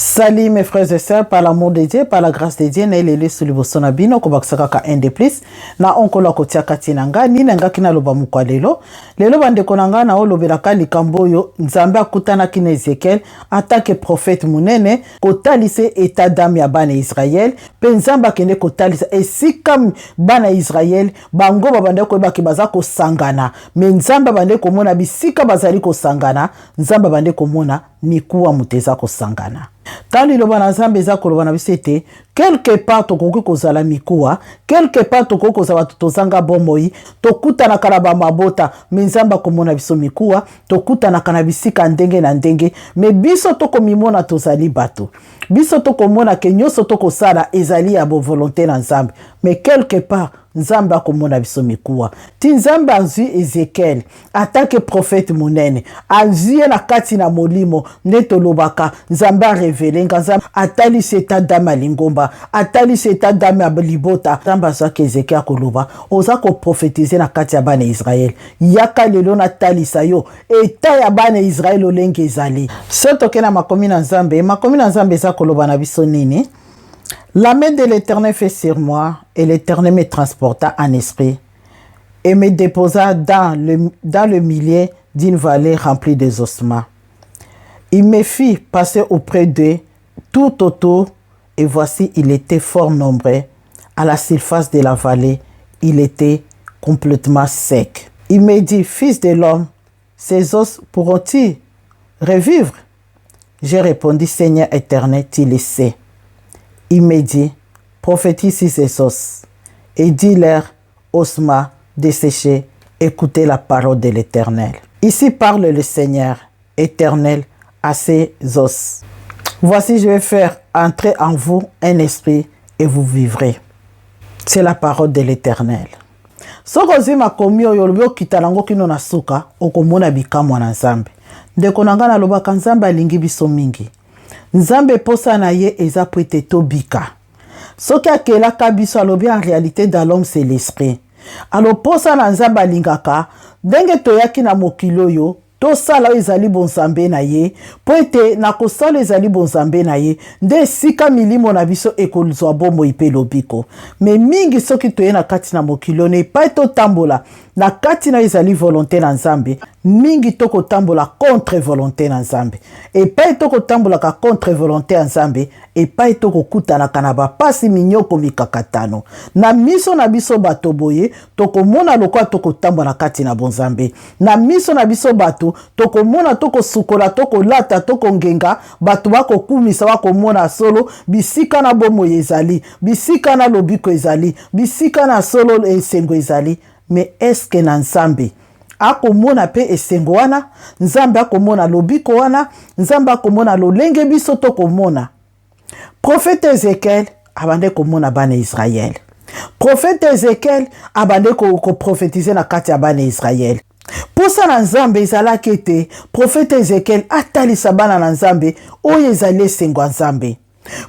Salut mes frères et sœurs, par l'amour de Dieu, par la grâce de Dieu, na ilele suli bosona bino ko bakisaka ka un de plus na onkola ko tia katinanga ni nanga kina loba mukwa lelo bande konanga na olobelaka likambo yo nzambe akutana kina Ezekiel atake prophète munene ko talise état d'âme ya bana Israël pe nzamba kende ko talisa esika bana Israël bango babande ko baki baza ko sangana me nzamba bande ko mona bisika bazali ko sangana nzamba bande ko mona mikuwa muteza ko sangana. Tali loba na nzambe eza koloba na bisete quelque part tokoki kozala mikuwa quelque part tokoki kozala tozanga bomoi tokutana kana ba mabota minzamba komona biso mikuwa tokutana kana bisika ndenge na ndenge me biso tokomimona tozali bato biso tokomona ke nyonso tokosala ezali ya bo volonté na nzambe mais quelque part nzambe akomona biso mikuwa ti nzambe azwi Ezekiel atake prophète munene azwi na kati na molimo nde tolobaka nzambe arevele nzambe atali seta dama lingomba atali seta dama libota nzambe azwaki Ezekiel koloba oza koprophétiser na kati ya bana Israël yaka lelo na talisa yo eta ya bana Israël olenge ezali so tokena makomi na nzambe eza koloba na biso nini. La main de l'Éternel fait sur moi, et l'Éternel me transporta en esprit, et me déposa dans le milieu d'une vallée remplie de ossements. Il me fit passer auprès d'eux tout autour, et voici, il était fort nombreux. À la surface de la vallée, il était complètement sec. Il me dit, fils de l'homme, ces os pourront-ils revivre? J'ai répondu, Seigneur éternel, tu le sais. Il me dit, prophétise sur ces os et dis-leur, ossements desséchés, écoutez la parole de l'Éternel. Ici parle le Seigneur éternel à ces os. Voici, je vais faire entrer en vous un esprit et vous vivrez. C'est la parole de l'Éternel. Sokozi makomi oyo lobi kitalango kino na suka okomona bikamwa na nzambe. Ndeko nanga na lobaka nzambe alingi biso mingi. Nzambe posa na ye eza po ete tobika. Soki akelaka biso alobi en réalité dans l'homme c'est l'esprit. Alo posa na nzambe alingaka ndenge toyaki na mokilo yo tosala ezali bonzambe na ye po ete na kosala ezali bonzambe na ye nde sika milimo na biso ekozwa bomoi pe lobiko. Me mingi soki toye na kati na mokilo ne pa totambola na kati na ezali volonté na nzambe mingi toko tambola contre volonté na nzambe e pa toko tambola ka contre volonté na nzambe e pa toko kutana kana ba pasi minyoko mikakatano na miso na biso bato boye toko mona lokwa toko tambola kati na bonzambe na miso na biso bato toko mona toko sukola toko lata toko ngenga bato bako kumisa bako mona solo bisika na bomo ezali bisika na lobiko ezali bisika na solo esengo ezali. Mais est-ce que na nzambe akomona pe esengo wana nzambe akomona lobiko wana nzambe akomona lolenge biso tokomona. Prophète Ezekiel abande komona bana Israël. Prophète Ezekiel abande ko prophétiser na kati ya bana Israël. Posa na nzambe ezalaki ete prophète Ezekiel atalisa bana na nzambe oyo ezali esengo nzambe.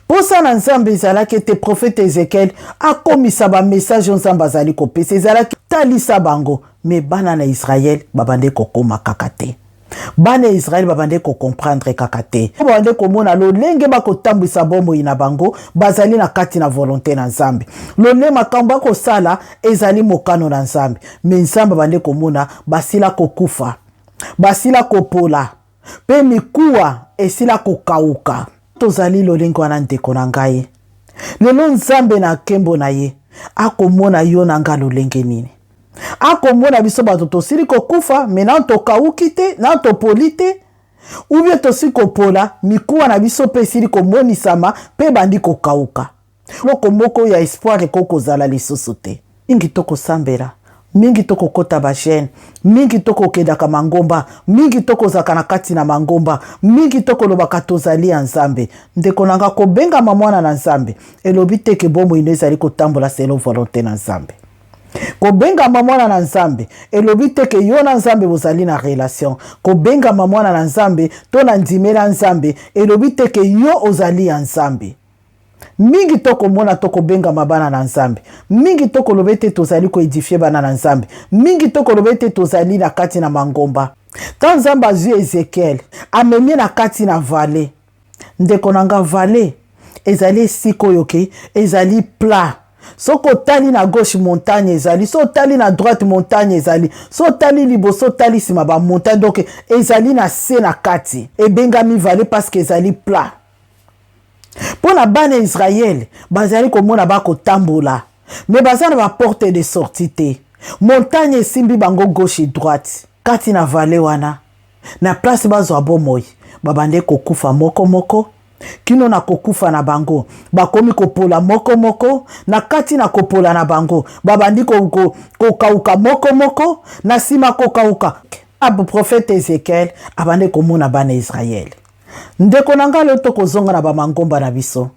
Posa na nzambe ezalaki ete prophète Ezekiel akomisa ba message nzambe azali kopesa ezalaki talisa bango me bana na Israël babande kokoma kakate. Bana Israël babande ko comprendre kakate. Babande komona lolenge bakotambwisa bomoi na bango bazali na kati na volonté na nzambe. Lolenge makambo ko sala ezali mokano na nzambe. Me nzambe babande komona basila kokufa. Basila kopola. Pe mikuwa esila kokauka. Tozali lolengo wana ndeko na ngai. Lelo nzambe na kembo na ye akomona yo na nga lolenge nini. Akomona biso bato tosili kokufa mena tokauki te na topoli te ou bien tosili kopola mikuwa na biso pe esili komonisama pe bandi kokauka. Loko moko ya espoir ekokozala lisusu te. Mingi tokosambela mingi toko kota ba jeune mingi toko kedaka mangomba mingi toko zaka na kati na mangomba mingi toko lobaka tozali ya nzambe ndeko nanga kobenga mwana na nzambe elobi te ke bomo inezali kotambola selo volonté na nzambe kobenga mwana na nzambe elobi te ke yo na nzambe bozali na relation kobenga mwana na nzambe to na ndimela nzambe elobi te ke yo ozali ya nzambe. Mingi toko mona toko benga mabana na nzambe mingi toko lobete tozali ko edifier bana na nzambe mingi toko lobete tozali na kati na mangomba. Quand nzambe azwi Ezekiel amemi na kati na vallée ndeko nanga vallée ezali siko yoke ezali plat. Soko tali na gauche montagne ezali, so tali na droite montagne ezali, so tali liboso tali sima ba montagne, donc ezali na se na kati. Ebengami vallée parce que ezali plat. Pona bana Israël, bazali komona bako tambola, mais bazana ba porte de sortie te. Montagne simbi bango gauche et droite. Kati na vallée wana, na place bazo abomoi, babande kokufa moko moko. Kino na kokufa na bango bakomi kopola moko moko, na kati na kopola na bango babandi kokauka moko moko, na sima kokauka. Abu prophète Ezekiel abande komona bana Israël. Ndeko nanga lelo tokozonga na bamangomba na biso,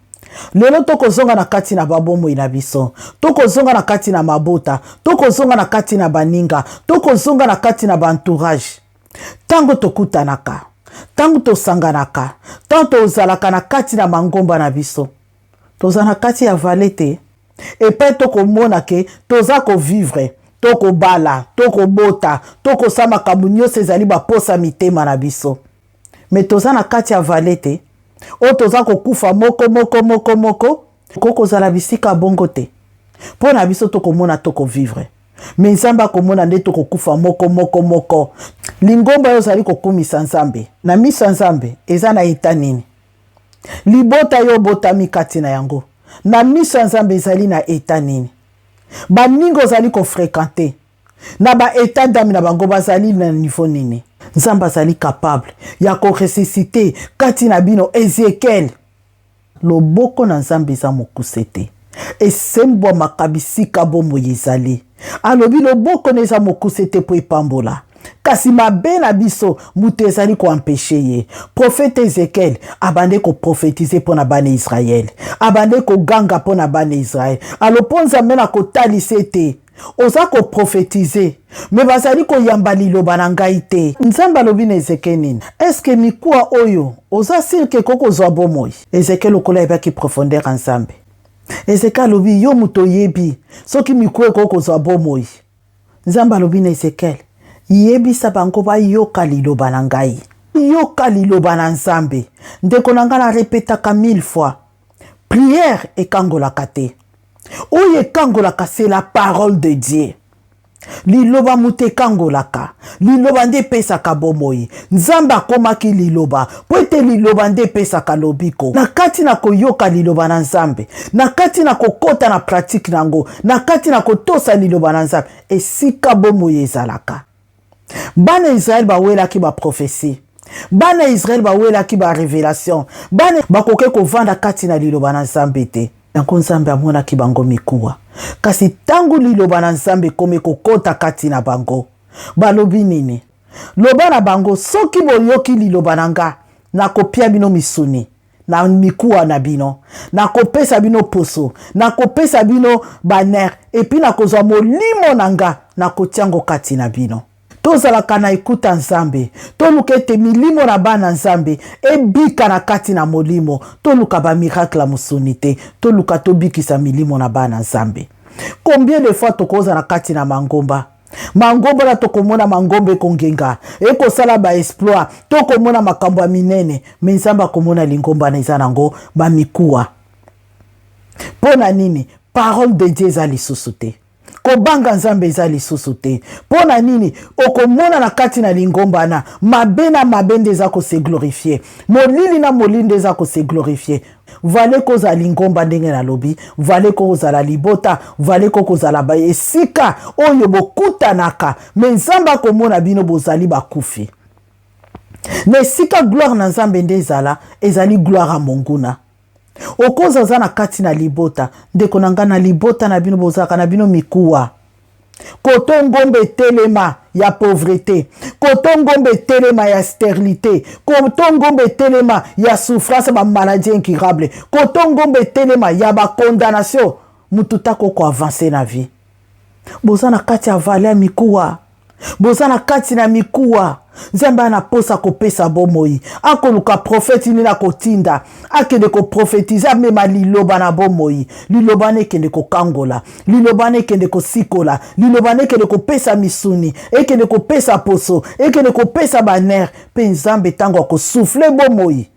lelo tokozonga na kati na babomoi na biso, tokozonga na kati na mabota, tokozonga na kati na baninga, tokozonga na kati na bantourage. Tango tokutanaka, tango tosanganaka, tango tozalaka na kati na mangomba na biso, toza na kati ya valete, epe tokomona ke toza kovivre, tokobala, tokobota, tokosama makambo nyonso ezali baposa mitema na biso. Me toza na kati ya valete, o toza kokufa moko moko moko moko, kokozala bisika bongo te. Po na biso tokomona tokovivre. Me nzambe akomona nde tokokufa moko moko moko. Lingomba yo zali kokumisa nzambe. Na miso nzambe eza na eta nini? Libota yo botami kati na yango, na miso nzambe ezali na eta nini? Baningo zali kofréquenter, na ba eta dami na bango bazali na niveau nini? Nzambe azali capable ya koressusciter kati na bino Ezekiel. Loboko na nzambe eza mokuse te. Esembwa makabisika bomo ezali. Alobi loboko na eza mokuse te po epambola. Kasi mabe na biso mutu ezali ko empêcher ye. Prophète Ezekiel abande ko prophétiser pour na bana Israël. Abande ko ganga pour na bana Israël. Aloponza mena ko talise te. Oza ko prophétiser, mais bazali ko yamba liloba na ngai te. Nzamba lobi na Ezekiel nini? Est-ce que mikuwa oyo oza sirke koko zwa bomoi? Ezekiel lokola ebaki profondeur nzambe. Ezekiel lobi yo muto yebi soki mikuwa koko zwa bomoi. Nzamba lobi na Ezekiel yebi sabango ba yoka liloba na ngai. Yoka liloba na nzambe. Ndeko na nga na répétaka 1000 fois. Prière ekangolaka te. Oye kangolaka, c'est la parole de Dieu. Liloba mute kangolaka, liloba nde pesaka bomoi. Nzamba komaki liloba, po ete liloba nde pesaka lobiko. Na kati na koyoka liloba na nzambe, na kati na kokota na pratique nango, na kati na kotosa liloba na nzambe, esika bomoi ezalaka. Bana Israël bawelaki ba prophétie, bana Israël bawelaki ba révélation, bana bakoke kovanda kati na liloba na nzambe te. Yango nzambe amonaki bango mikuwa. Kasi tangu liloba na nzambe kome kokota kati na bango, balobi nini? Loba na bango, soki boyoki liloba na nga, na kopia bino misuni, na mikuwa na bino, na kopesa bino poso, na kopesa bino baner, epi na kozwa molimo na nga, na kotiango kati na bino. Tozalaka na ekuta nzambe, toluka ete milimo na bana nzambe ebika na kati na molimo, toluka ba miracle la musuni te, toluka tobikisa milimo na bana nzambe. Combien de fois tokoza na kati na mangomba? Mangomba na tokomona mangombe kongenga, eko sala ba exploit, tokomona makambo ya minene, me nzamba komona lingomba na eza nango ba mikuwa. Pona nini? Parole de Dieu za lisusu te. Kobanga nzambe eza lisusu te. Pona nini? Okomona na kati na lingomba na mabe na mabe nde eza ko se glorifier, molili na molili nde eza ko se glorifier. Vale koza lingomba ndenge na lobi, vale koza libota, vale koza la ba esika oyo bokutanaka, me nzamba komona bino bozali bakufi. Ne sika gloire na nzambe nde ezali gloire a monguna. Okoza za na kati na libota, ndeko nanga na libota na bino bozaka na bino mikuwa. Koto ngombe telema ya pauvreté, koto ngombe telema ya stérilité, koto ngombe telema ya souffrance ba maladie incurable, koto ngombe telema ya ba condamnation, mututa koko avancer na vie. Boza na kati ya vale ya mikuwa, boza na kati na mikuwa. Nzambe anaposa kopesa bomoi, akoluka prophète ni na kotinda, akende ko prophétiser mema liloba na bomoi, liloba ne kende ko kangola, liloba ne kende ko sikola, liloba ne kende ko pesa misuni, ekende ko pesa poso, ekende ko pesa baner, pe nzambe tango ko souffler bomoi.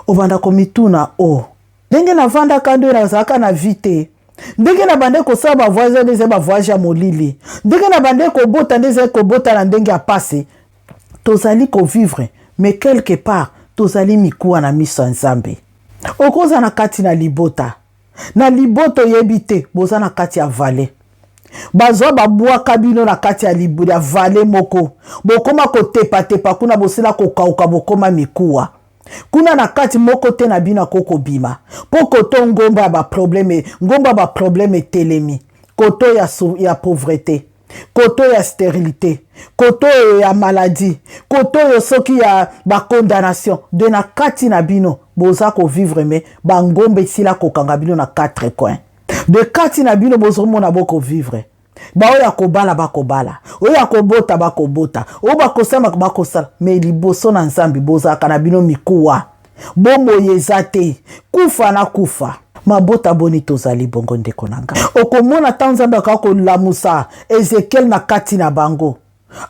obanda komituna o ndenge na vanda kando na zaka na vite ndenge na bande ko saba voyage ndeze ba voyage ya molili ndenge na bande ko bota ndeze ko bota na ndenge ya passé tozali ko vivre mais quelque part tozali mikuwa na miso nzambe okoza na kati na libota yebite boza na kati ya vale bazwa babwa kabino na kati ya libu ya vale moko bokoma kotepa kuna bosila kokauka bokoma mikuwa kuna na kati moko te na bina koko bima poko to ngomba ya ba probleme telemi koto ya pauvreté koto ya stérilité koto ya maladie koto yo soki ya ba condamnation de na kati na bino boza ko vivre me ba ngombe sila kokanga bino na quatre coins de kati na bino bozo mona boko vivre ba oya kobala bakobala oya kobota bakobota o bakosama bakosala me liboso na nzambi boza kana bino mikuwa bombo yezate kufa na kufa mabota boni tozali bongo ndeko nanga okomona tanzamba kako lamusa Ezekiel na kati na bango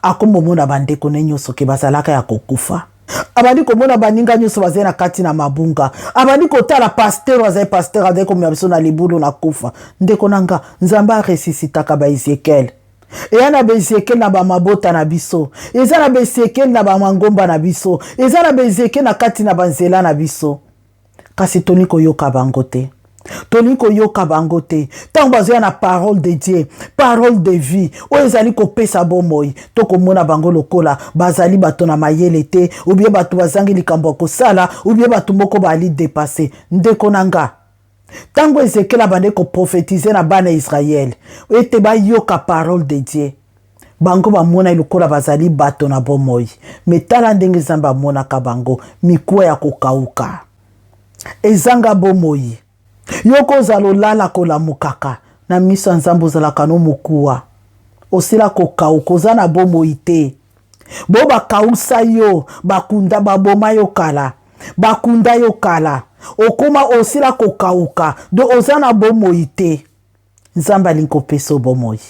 akomomona bandeko ne nyoso ke bazalaka ya kokufa abandi komona baninga nyoso bazena kati na mabunga abandi kotala pasteur azai komya biso na libulu na kufa ndeko nanga nzamba resisitaka ba Ezekiel eya na Ezekiel na ba mabota na biso eza na Ezekiel na ba mangomba na biso eza na Ezekiel na kati na banzela na biso kasi toni koyoka bango te tant bazoya na parole de Dieu parole de vie o ezali kopesa bomoi to komona bango lokola bazali bato na mayele te ou bien bato bazangi likambo kosala ou bien bato moko bali dépasser ndeko nanga tango Ezekiel abande ko prophétiser na bana Israël ete ba yoka parole de Dieu bango bamona lokola bazali bato na bomoi metala ndenge zamba mona ka bango mikuwa ya kokauka ezanga bomoi yoko zalo lala kola mukaka na miso nzambo zala kano mukuwa osila kokauka oza na bomoi te bo bakausa yo bakunda baboma yo kala bakunda yo kala okoma osila kokauka do oza na bomoi te nzamba linko peso bomoi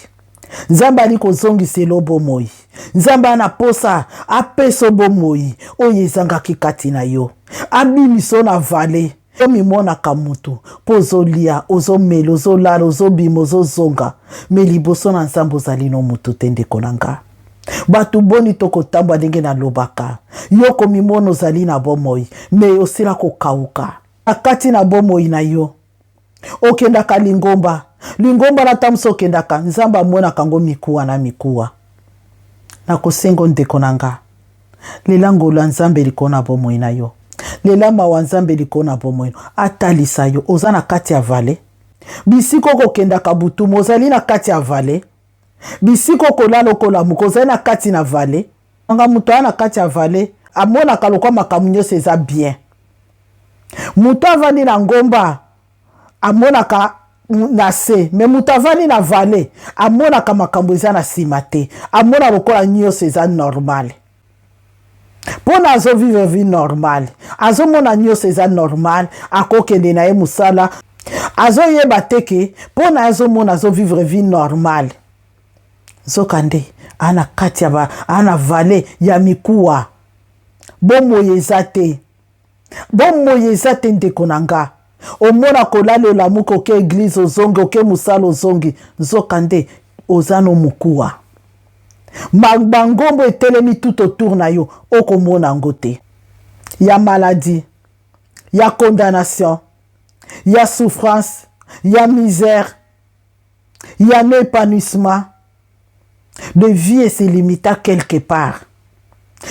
nzamba liko zongiselo bomoi nzamba na posa apeso bomoi oyezanga kikati na yo abimiso na vale omimona kamutu pozolia ozomela ozolala ozobima ozozonga me liboso na nzambe ozali no mutu te ndeko nanga batu boni tokotambwa ndenge na lobaka yo komimona ozali na bomoi me osila kokauka akati na bomoi na yo okendaka lingomba na tamso okendaka nzambe amonaka ngo mikuwa na mikuwa na kosengo ndeko nanga lilango la nzambe likona bomoi na yo lelama wa nzambe likona bomoi atalisa yo oza na kati ya vale bisiko kokendaka butu mozali na kati ya vale bisiko kolala okola mukozali na kati na vale anga mutu ana kati ya vale amonaka lokwa makambo nyonso eza bien mutu avandi na ngomba amonaka na se me mutu avandi na vale amonaka makambo eza na nsima te amona lokola nyonso eza normal pona azo vivre vie normale azo mona nyonso eza normal akokende na ye musala azo yeba teke pona azo mona azo vivre vie normale zokande ana kati ya ana vale ya mikuwa bomoi eza te ndeko nanga omona kolala olamuka oke eglise ozongi oke musala ozongi zokande oza no mukuwa bangombo etelemi tout autour na yo okomona yango te ya maladie ya condamnation ya souffrance ya misère ya no épanouissement de vie se limita quelque part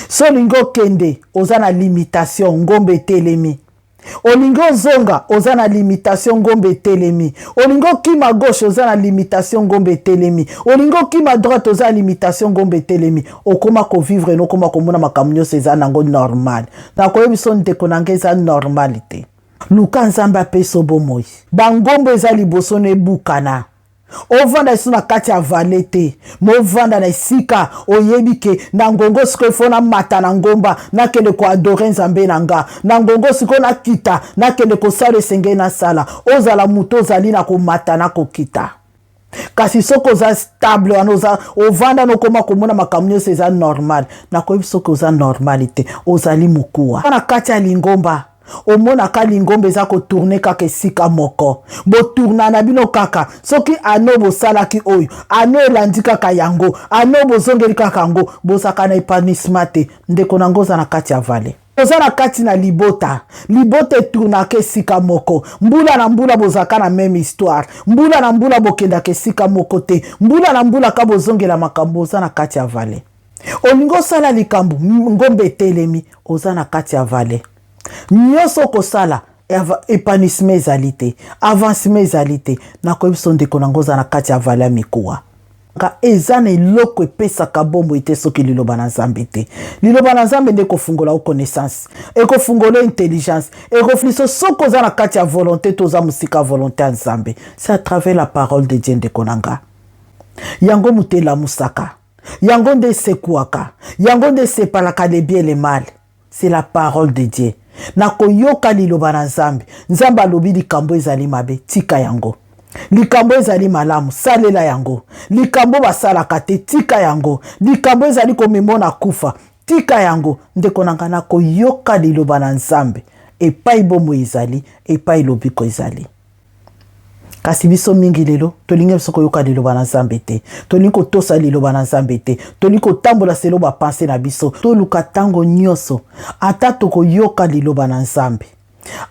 so olingi okende oza na limitation ngombe etelemi olingi ozonga oza na limitation ngombe etelemi olingi okima gauche oza na limitation ngombe etelemi olingi okima droite oza na limitation ngombe etelemi okoma kovivre nokoma komona makambo nyonso eza nango normal nakoyebiso ndeko nanga eza normal te luka nzambe apeso bomoi bangombo eza liboso na ebukana ovanda esu na kati ya vale te movanda na esika oyebi ke na ngongo siko ifo na mata na ngomba nakende koadore nzambe na nga na ngongo siko nakita nakende kosala esengeli nasala ozala mutu ozali na komata na kokita kasi soko oza stable wana ovanda nokoma komona makambo nyonso eza normal nakoyebi soki oza normal te ozali mokuwa na kati ya lingomba omona ka lingombe eza kotourne kaka esika moko botourna na bino kaka soki ano bosalaki oyo ano elandi kaka yango ano bozongeli kaka yango bozaka na épanouissement te ndeko nango oza na kati ya vale oza na kati na libota etournaka esika moko mbula na mbula bozaka na même histoire mbula na mbula bokendaka esika moko te mbula na mbula ka bozongela makambo oza na kati ya vale olingo osala likambo ngombe etelemi oza na kati ya vale nyonso kosala épanouissement ezali te avancement ezali te nakoyebiso ndeko nango oza na kati ya vale ya mikuwa eza na eloko epesaka bomoi te soki liloba na nzambe te liloba na nzambe nde ekofungola o connaissance ekofungola intelligence ekofliso soki oza na kati ya volonté to oza mosika ya volonté ya nzambe c'est à travers la parole de Dieu ndeko nanga yango moto elamusaka yango nde esekuaka yango nde esepalaka le bien et le mal c'est la parole de Dieu nakoyoka liloba na nzambe nzambe alobi likambo ezali mabe tika yango likambo ezali malamu salela yango likambo basalaka te tika yango likambo ezali komemona kufa tika yango ndeko nanga nakoyoka liloba na nzambe epai bomoi ezali epai lobiko ezali kasi biso mingi lelo tolingi biso koyoka liloba na nzambe te tolingi kotosa liloba na nzambe te tolingi kotambola selo bapense na biso toluka ntango nyonso ata tokoyoka liloba na nzambe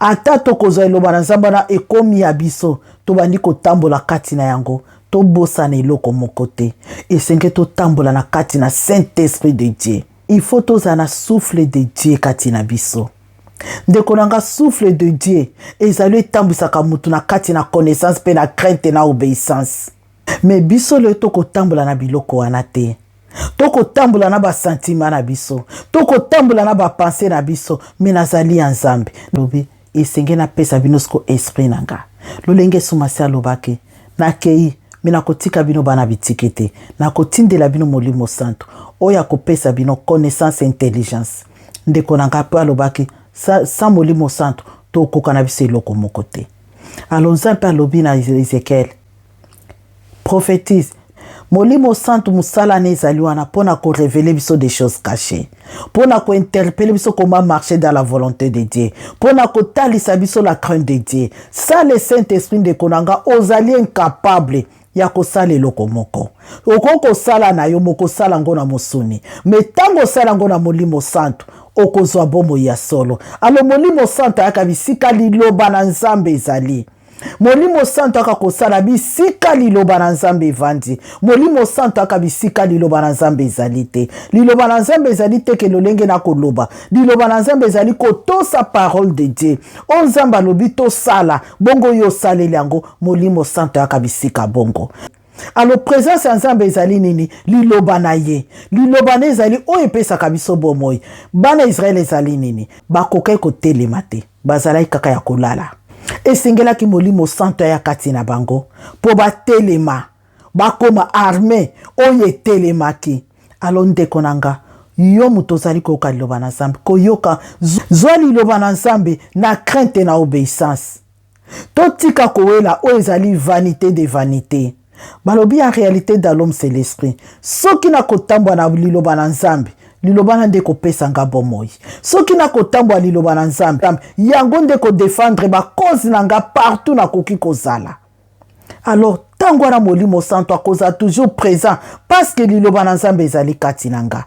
ata tokozwa liloba na nzambe wana ekomi ya biso tobandi kotambola kati na yango tobosana eloko moko te esenge totambola na kati na Saint-Esprit de Dieu il faut tozala na souffle de Dieu kati na biso ndeko nanga souffle de Dieu ezali etambwisaka mutu na kati na connaissance pe na crainte na obéissance mais biso le tokotambola na biloko wana te tokotambola na basentima na biso tokotambola na bapense na biso me nazali ya nzambe lobi esenge napesa bino siko esprit nanga lolenge sumasi alobaki nakei me nakotika bino bana bitike te nakotindela bino molimo santo oyo akopesa bino connaissance intelligence ndeko nanga pe alobaki sa molimo santo tokoka na biso eloko moko te alors nzambe alobi na Ezekiel prophétise molimo santo musala na ezali wana mpona korevele biso des choses cachées mpona kointerpele biso comment marcher dans la volonté de Dieu mpona kotalisa biso la crainte de Dieu ça le Saint-Esprit ndeko nanga ozali incapable ya kosala eloko moko okoki kosala na yo moko osala ngo na mosuni me ntango osala ngo na molimo santo okozwa bomoi ya solo alo molimo santo ayaka bisika liloba na nzambe ezali molimo santo aka kosala bisika liloba na nzambe evandi molimo santo aka bisika liloba na nzambe ezali te liloba na nzambe ezali te ke lolenge na koloba liloba na nzambe ezali kotosa parole de Dieu o nzambe alobi tosala bongo yo osaleli yango molimo santo aka bisika bongo alo présence ya nzambe ezali nini liloba na ye liloba na ezali oyo epesaka biso bomoi bana Israel ezali nini bakokai kotelema te bazalaki kaka ya kolala esengelaki molimo santo ya kati na bango po batelema bakoma arme oyo etelemaki alo ndeko nanga yo muto ozali koyoka liloba na nzambe koyoka zwa liloba na nzambe na crainte na obéissance totika kowela oyo ezali vanité de vanité balobi en réalité dans l'homme c'est l'esprit soki na kotambwa na liloba na nzambe liloba na nde kopesa nga bomoi soki na kotambwa liloba na nzambe yango nde kodefendre bakozi na nga partout nakoki kozala alors ntango wana molimo santo akozala toujours présent parce que liloba na nzambe ezali kati na nga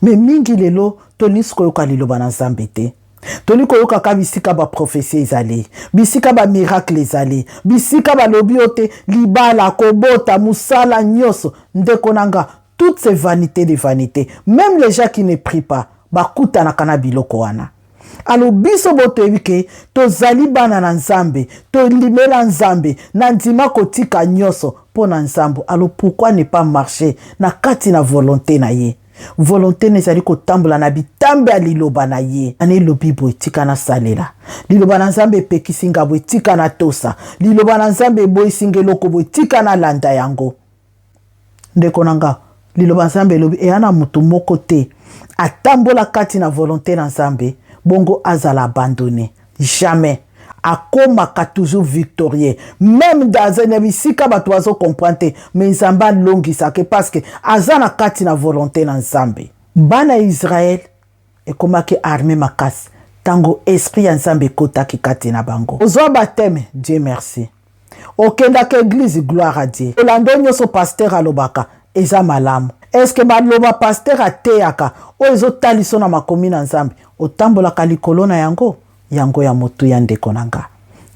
me mingi lelo tolisi koyoka liloba na nzambe te toli koyokaka bisika baprofesie ezali bisika bamiracle ezali bisika balobi yo te libala kobota musala nyonso ndeko nanga toutes ces vanités de vanité même les gens qui ne prient pas bakutanaka na biloko wana alo biso botoyebi ke tozali bana na nzambe tolimela nzambe na ndima kotika nyonso mpo na nzambo alo pourquoi ne pas marcher na kati na volonté na ye volonté nezali kotambola na bitambe ya liloba na ye ane lobi boye tika na salela liloba na nzambe epekisi nga boye tika na tosa liloba na nzambe eboyisi nga eloko boye tika na landa yango ndeko nanga liloba nzambe elobi eyana mutu moko te atambola kati na volonté na nzambe bongo azala abandonné jamais akomaka toujours victorieux même dans un bisika bato bazo comprendre te mais nzambe alongisaka parce que aza na kati na volonté na nzambe bana Israël ekomaki armée makasi tango esprit ya nzambe ekotaki kati na bango. Ozwa bateme, Dieu merci. Okendaka église, gloire à Dieu. Olando nyonso pasteur alobaka eza malamu. Est-ce que baloba pasteur ateyaka o ezotaliso na makomi na nzambe otambolaka likolo na yango ya motu ya ndeko nanga.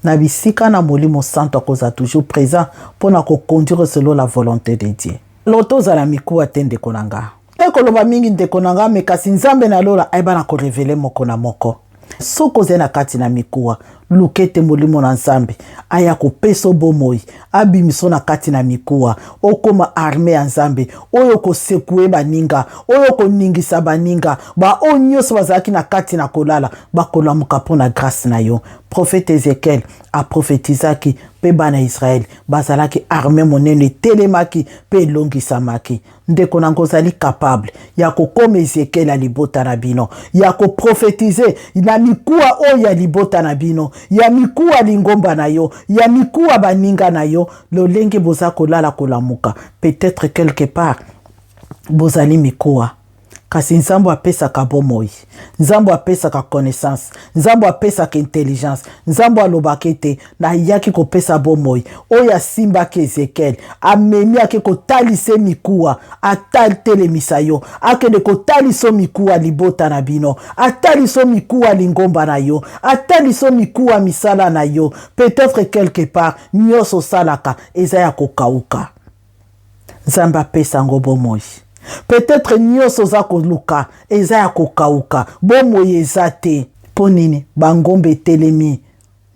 Na bisika na molimo santo akoza toujours présent pona ko conduire selon la volonté de Dieu. Loto za la mikuwa te ndeko nanga. Ekoloba mingi ndeko nanga me kasi nzambe na lola aiba na ko révéler moko na moko. Soko zena kati na mikuwa lukete molimo na nzambe aya kopeso bomoi abimiso na kati na mikuwa okoma arme ya nzambe oyo kosekue baninga oyo koningisa baninga ba onyoso bazaki na kati na kolala bakolamuka pona grâce na yo. Prophète Ezekiel a prophétisaki pe bana Israël bazalaki arme monene telemaki pe longisamaki. Ndeko nango zali capable ya kokoma Ezekiel a libota na bino ya ko prophétiser na mikuwa oyo ya libota na bino ya mikuwa lingomba na yo ya mikuwa baninga na yo lolenge boza kolala kolamuka. Peut-être quelque part bozali mikuwa kasi nzambo apesaka bomoi, nzambo apesaka connaissance, nzambo apesaka intelligence, nzambo alobaki te na yaki kopesa bomoi oya simbaki Ezekiel amemi ake kotalise mikuwa atatelemisa yo akende kotaliso mikuwa libota na bino ataliso mikuwa lingomba na yo ataliso mikuwa misala na yo. Peut-être quelque part nyoso salaka eza ya kokauka nzambo apesa ngo bomoi. Peut-être nyoso za koluka eza ya kokauka bomoi eza te ponini bangombe telemi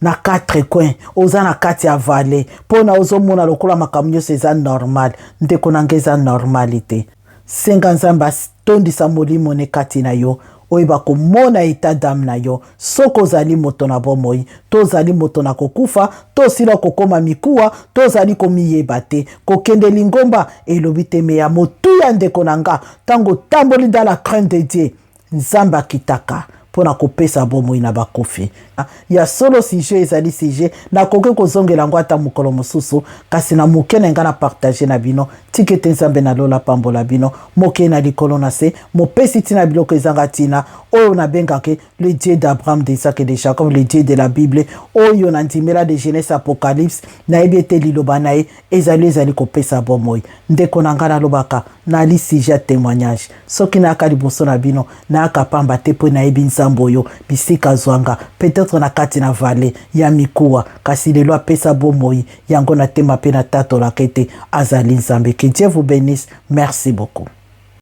na 4 coins oza na kati ya vallée pona ozomona lokola makambo nyonso eza normal ndeko nanga eza normalité. Senga nzambe tondisa molimo ne kati na yo oyeba komona état d'âme na yo soko zali moto na bomoi to zali moto na kokufa to sila kokoma mikuwa to zali komiyeba te kokende lingomba elobi te me ya motu ya ndeko nanga tango tamboli dans la crainte de Dieu nzambe akitaka pona kopesa bomoi na bakofi. Ya solo sujet ezali sujet na koke kozongela ngo ata mukolo mosusu kasi na moke na nga na partager na bino tikete nzambe na lola pambola bino moke na likolo na se mopesi tina biloko ezanga tina oyo na bengake le Dieu d'Abraham, d'Isaac et de Jacob, le Dieu de la Bible oyo na ndimela de Genèse Apocalypse na ebete liloba na ye ezali kopesa bomoi ndeko na nga na lobaka na li sujet témoignage soki na aka liboso na bino na aka pamba te po na ebi nzambo yo bisika zwanga peut-être na kati na vallée ya mikuwa kasi lelo apesa bomoi yango na tema pe na tato la kete azali nzambe. Que Dieu vous bénisse. Merci beaucoup.